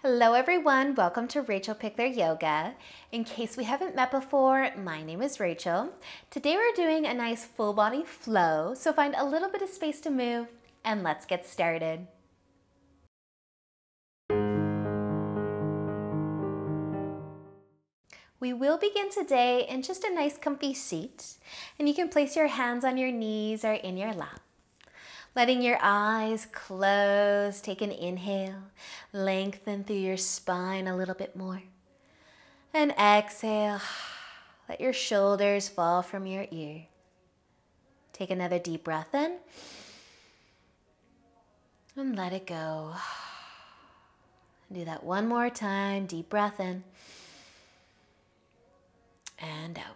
Hello everyone, welcome to Rachel Pichler Yoga. In case we haven't met before, my name is Rachel. Today we're doing a nice full body flow, so find a little bit of space to move and let's get started. We will begin today in just a nice comfy seat, and you can place your hands on your knees or in your lap. Letting your eyes close, take an inhale, lengthen through your spine a little bit more. And exhale, let your shoulders fall from your ear. Take another deep breath in and let it go. Do that one more time, deep breath in and out.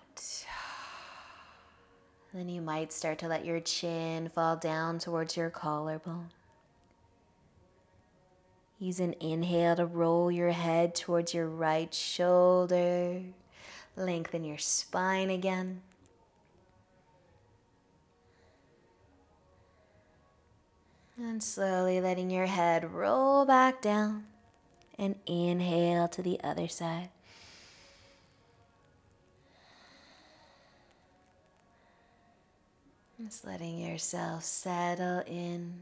Then you might start to let your chin fall down towards your collarbone. Use an inhale to roll your head towards your right shoulder. Lengthen your spine again. And slowly letting your head roll back down. And inhale to the other side. Just letting yourself settle in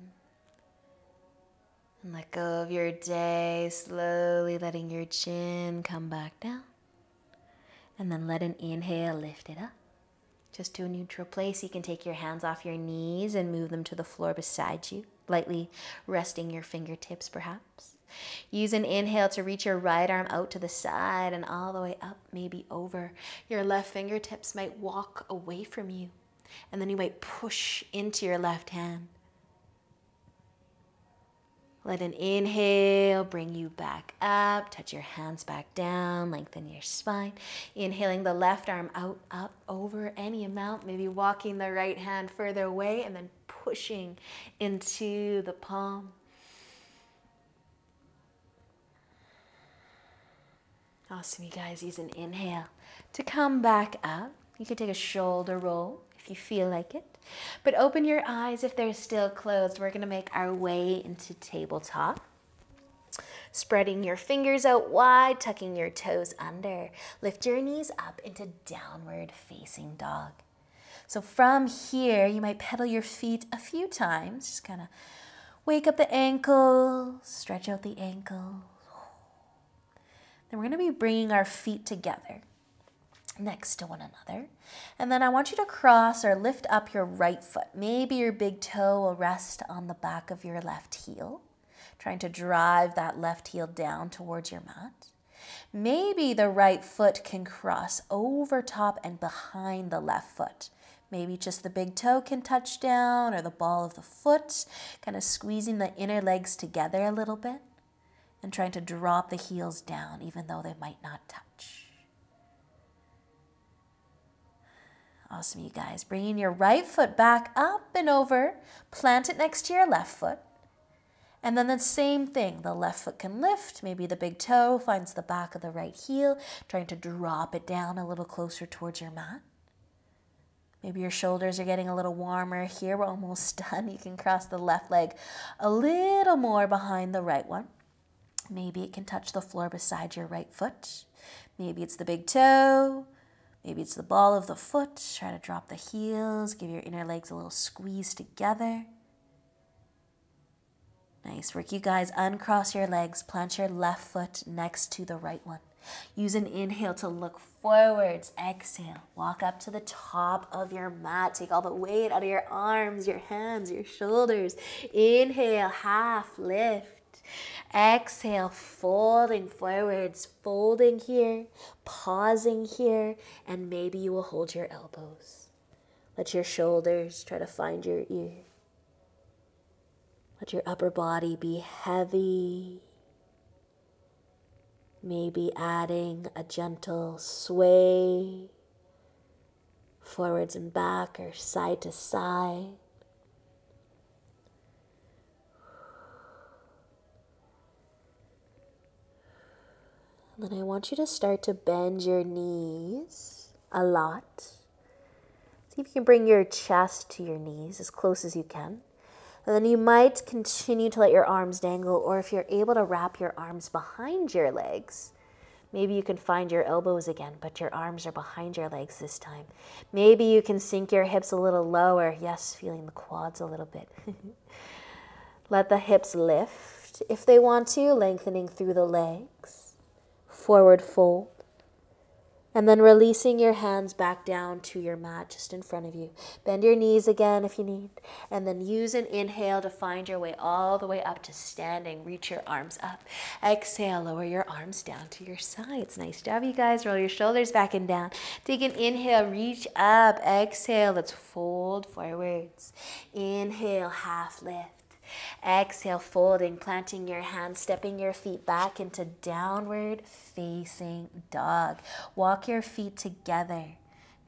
and let go of your day, slowly letting your chin come back down. And then let an inhale lift it up. Just to a neutral place, you can take your hands off your knees and move them to the floor beside you, lightly resting your fingertips perhaps. Use an inhale to reach your right arm out to the side and all the way up, maybe over. Your left fingertips might walk away from you. And then you might push into your left hand. Let an inhale bring you back up. Touch your hands back down. Lengthen your spine. Inhaling the left arm out, up, over any amount. Maybe walking the right hand further away and then pushing into the palm. Awesome, you guys. Use an inhale to come back up. You can take a shoulder roll if you feel like it. But open your eyes if they're still closed. We're going to make our way into tabletop. Spreading your fingers out wide, tucking your toes under. Lift your knees up into downward facing dog. So from here, you might pedal your feet a few times. Just kind of wake up the ankles, stretch out the ankles. Then we're going to be bringing our feet together next to one another. And then I want you to cross or lift up your right foot. Maybe your big toe will rest on the back of your left heel, trying to drive that left heel down towards your mat. Maybe the right foot can cross over top and behind the left foot. Maybe just the big toe can touch down or the ball of the foot, kind of squeezing the inner legs together a little bit and trying to drop the heels down even though they might not touch. Awesome, you guys. Bringing your right foot back up and over. Plant it next to your left foot. And then the same thing. The left foot can lift. Maybe the big toe finds the back of the right heel, trying to drop it down a little closer towards your mat. Maybe your shoulders are getting a little warmer here. We're almost done. You can cross the left leg a little more behind the right one. Maybe it can touch the floor beside your right foot. Maybe it's the big toe. Maybe it's the ball of the foot. Try to drop the heels. Give your inner legs a little squeeze together. Nice work, you guys. Uncross your legs. Plant your left foot next to the right one. Use an inhale to look forwards. Exhale. Walk up to the top of your mat. Take all the weight out of your arms, your hands, your shoulders. Inhale, half lift. Exhale, folding forwards, folding here, pausing here, and maybe you will hold your elbows. Let your shoulders try to find your ear. Let your upper body be heavy. Maybe adding a gentle sway, forwards and back or side to side. Then I want you to start to bend your knees a lot. See if you can bring your chest to your knees as close as you can. But then you might continue to let your arms dangle, or if you're able to wrap your arms behind your legs, maybe you can find your elbows again, but your arms are behind your legs this time. Maybe you can sink your hips a little lower. Yes, feeling the quads a little bit. Let the hips lift if they want to, lengthening through the legs. Forward fold. And then releasing your hands back down to your mat just in front of you. Bend your knees again if you need. And then use an inhale to find your way all the way up to standing. Reach your arms up. Exhale, lower your arms down to your sides. Nice job, you guys. Roll your shoulders back and down. Take an inhale, reach up. Exhale, let's fold forwards. Inhale, half lift. Exhale, folding, planting your hands, stepping your feet back into downward facing dog. Walk your feet together.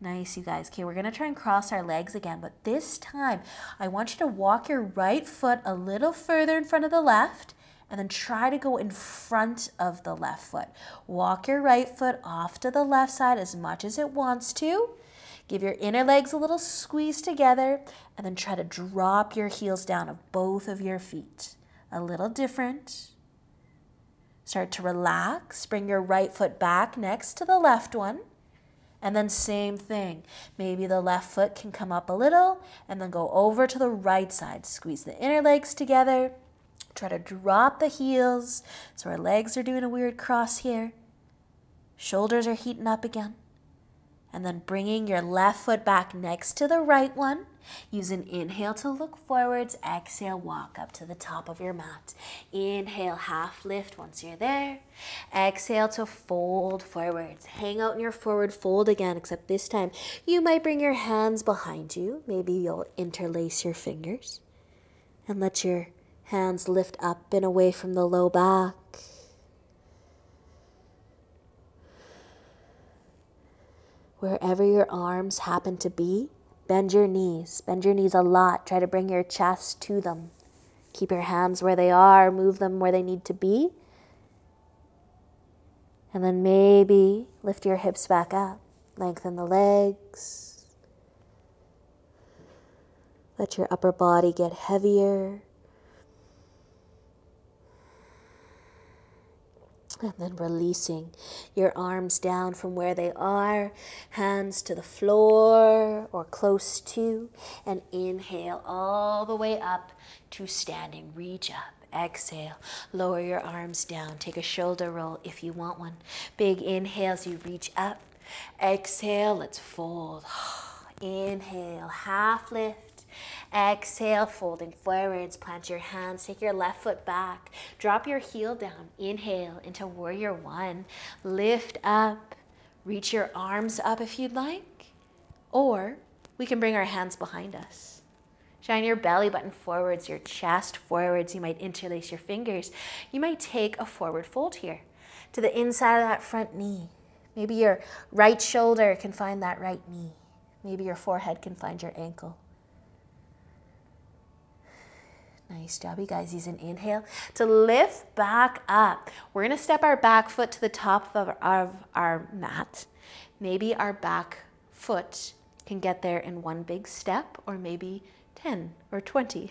Nice, you guys. Okay, we're going to try and cross our legs again, but this time I want you to walk your right foot a little further in front of the left and then try to go in front of the left foot. Walk your right foot off to the left side as much as it wants to. Give your inner legs a little squeeze together and then try to drop your heels down of both of your feet. A little different. Start to relax. Bring your right foot back next to the left one. And then same thing. Maybe the left foot can come up a little and then go over to the right side. Squeeze the inner legs together. Try to drop the heels. So our legs are doing a weird cross here. Shoulders are heating up again. And then bringing your left foot back next to the right one. Use an inhale to look forwards. Exhale, walk up to the top of your mat. Inhale, half lift once you're there. Exhale to fold forwards. Hang out in your forward fold again, except this time you might bring your hands behind you. Maybe you'll interlace your fingers. And let your hands lift up and away from the low back. Wherever your arms happen to be, bend your knees. Bend your knees a lot. Try to bring your chest to them. Keep your hands where they are. Move them where they need to be. And then maybe lift your hips back up. Lengthen the legs. Let your upper body get heavier. And then releasing your arms down from where they are, hands to the floor or close to, and inhale all the way up to standing. Reach up, exhale, lower your arms down. Take a shoulder roll if you want one. Big inhale as you reach up. Exhale, let's fold. Inhale, half lift. Exhale, folding forwards, plant your hands, take your left foot back, drop your heel down, inhale into warrior one, lift up, reach your arms up if you'd like, or we can bring our hands behind us. Shine your belly button forwards, your chest forwards, you might interlace your fingers, you might take a forward fold here to the inside of that front knee. Maybe your right shoulder can find that right knee, maybe your forehead can find your ankle. Nice job, you guys. Use an inhale to lift back up. We're going to step our back foot to the top of our mat. Maybe our back foot can get there in one big step, or maybe 10 or 20.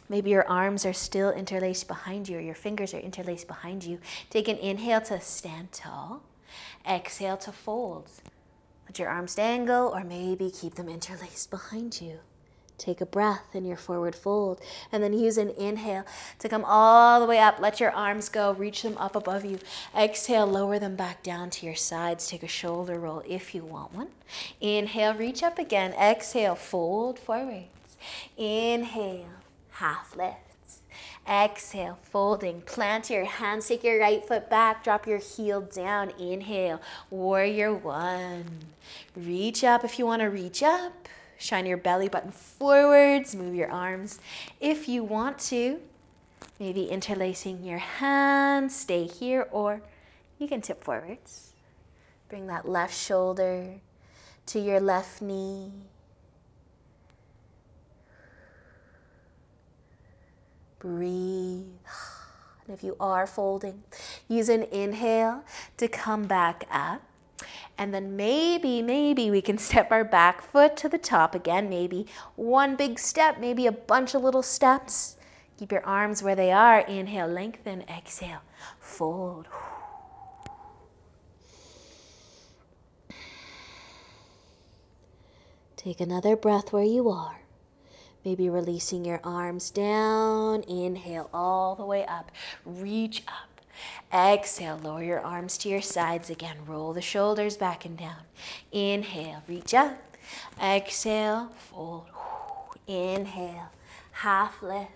Maybe your arms are still interlaced behind you, or your fingers are interlaced behind you. Take an inhale to stand tall. Exhale to fold. Let your arms dangle, or maybe keep them interlaced behind you. Take a breath in your forward fold, and then use an inhale to come all the way up. Let your arms go, reach them up above you. Exhale, lower them back down to your sides. Take a shoulder roll if you want one. Inhale, reach up again. Exhale, fold forwards. Inhale, half lift. Exhale, folding. Plant your hands, take your right foot back, drop your heel down. Inhale, warrior one. Reach up if you want to reach up. Shine your belly button forwards, move your arms if you want to. Maybe interlacing your hands, stay here, or you can tip forwards. Bring that left shoulder to your left knee. Breathe. And if you are folding, use an inhale to come back up. And then maybe we can step our back foot to the top again. Maybe one big step, maybe a bunch of little steps. Keep your arms where they are. Inhale, lengthen. Exhale, fold. Take another breath where you are. Maybe releasing your arms down. Inhale all the way up. Reach up. Exhale, lower your arms to your sides again. Roll the shoulders back and down. Inhale, reach up. Exhale, fold. Inhale, half lift.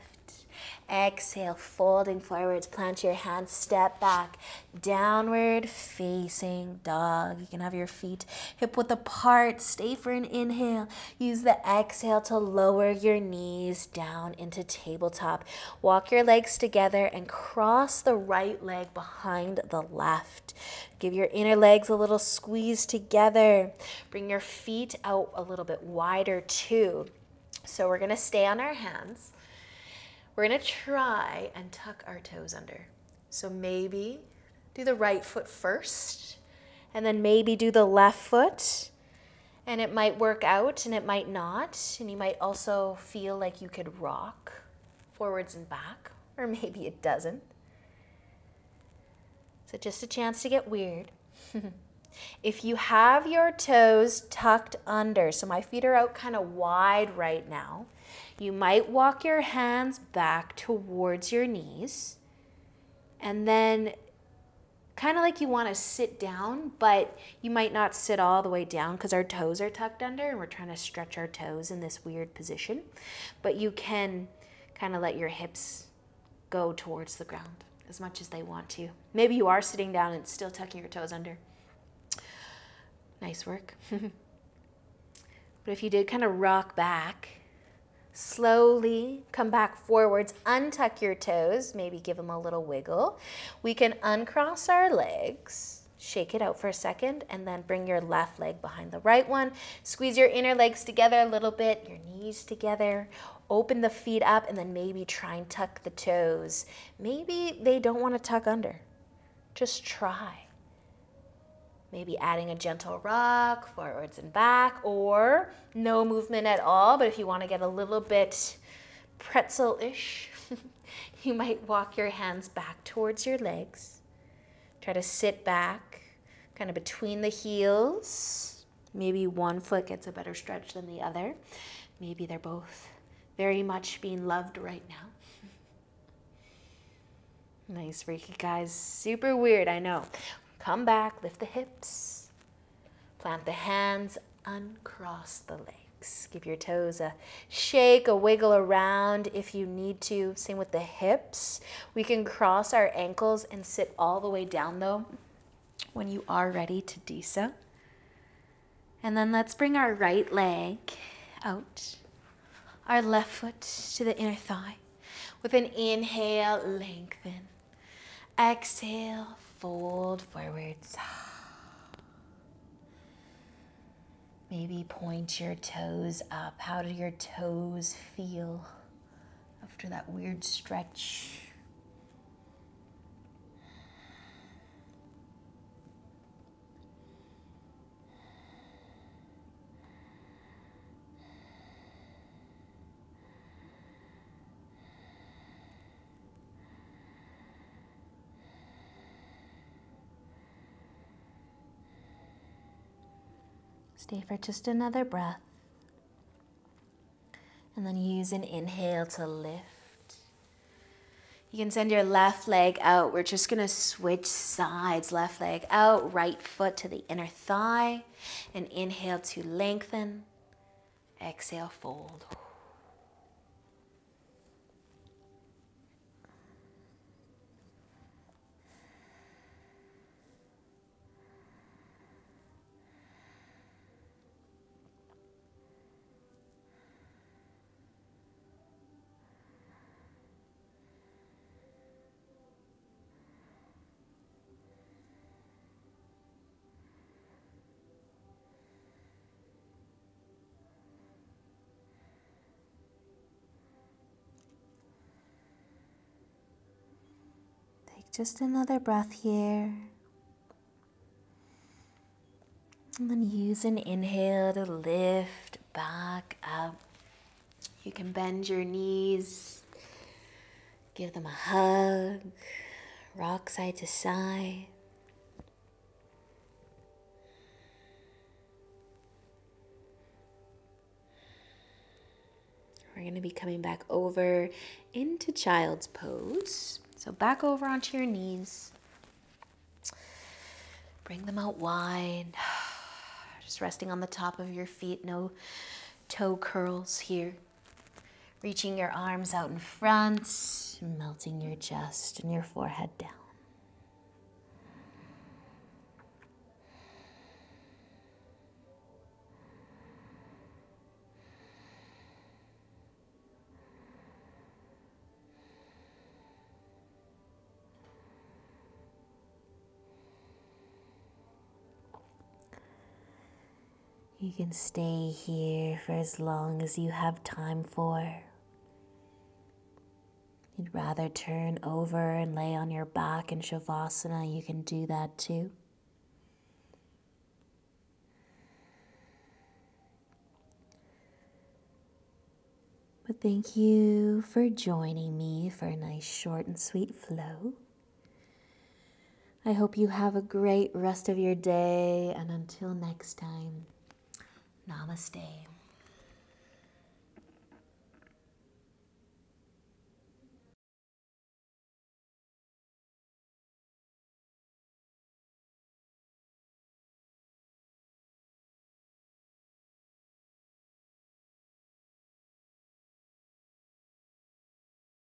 Exhale, folding forwards. Plant your hands, step back. Downward facing dog. You can have your feet hip width apart. Stay for an inhale. Use the exhale to lower your knees down into tabletop. Walk your legs together and cross the right leg behind the left. Give your inner legs a little squeeze together. Bring your feet out a little bit wider too. So we're going to stay on our hands. We're going to try and tuck our toes under. So maybe do the right foot first, and then maybe do the left foot. And it might work out and it might not. And you might also feel like you could rock forwards and back, or maybe it doesn't. So just a chance to get weird. If you have your toes tucked under, so my feet are out kind of wide right now, you might walk your hands back towards your knees, and then kind of like you want to sit down, but you might not sit all the way down because our toes are tucked under and we're trying to stretch our toes in this weird position. But you can kind of let your hips go towards the ground as much as they want to. Maybe you are sitting down and still tucking your toes under. Nice work. But if you did kind of rock back, slowly come back forwards, untuck your toes, maybe give them a little wiggle. We can uncross our legs, shake it out for a second, and then bring your left leg behind the right one. Squeeze your inner legs together a little bit, your knees together. Open the feet up, and then maybe try and tuck the toes. Maybe they don't want to tuck under. Just try. Maybe adding a gentle rock forwards and back, or no movement at all. But if you want to get a little bit pretzel-ish, you might walk your hands back towards your legs. Try to sit back, kind of between the heels. Maybe one foot gets a better stretch than the other. Maybe they're both very much being loved right now. Nice, freaky guys. Super weird, I know. Come back, lift the hips, plant the hands, uncross the legs. Give your toes a shake, a wiggle around if you need to. Same with the hips. We can cross our ankles and sit all the way down though when you are ready to do so. And then let's bring our right leg out, our left foot to the inner thigh. With an inhale, lengthen. Exhale, fold forwards. Maybe point your toes up. How do your toes feel after that weird stretch? Stay for just another breath. And then use an inhale to lift. You can send your left leg out. We're just going to switch sides. Left leg out, right foot to the inner thigh. And inhale to lengthen. Exhale, fold. Just another breath here. And then use an inhale to lift back up. You can bend your knees, give them a hug, rock side to side. We're going to be coming back over into child's pose. So back over onto your knees. Bring them out wide. Just resting on the top of your feet. No toe curls here. Reaching your arms out in front. Melting your chest and your forehead down. You can stay here for as long as you have time for. You'd rather turn over and lay on your back in Shavasana, you can do that too. But thank you for joining me for a nice short and sweet flow. I hope you have a great rest of your day, and until next time, Namaste.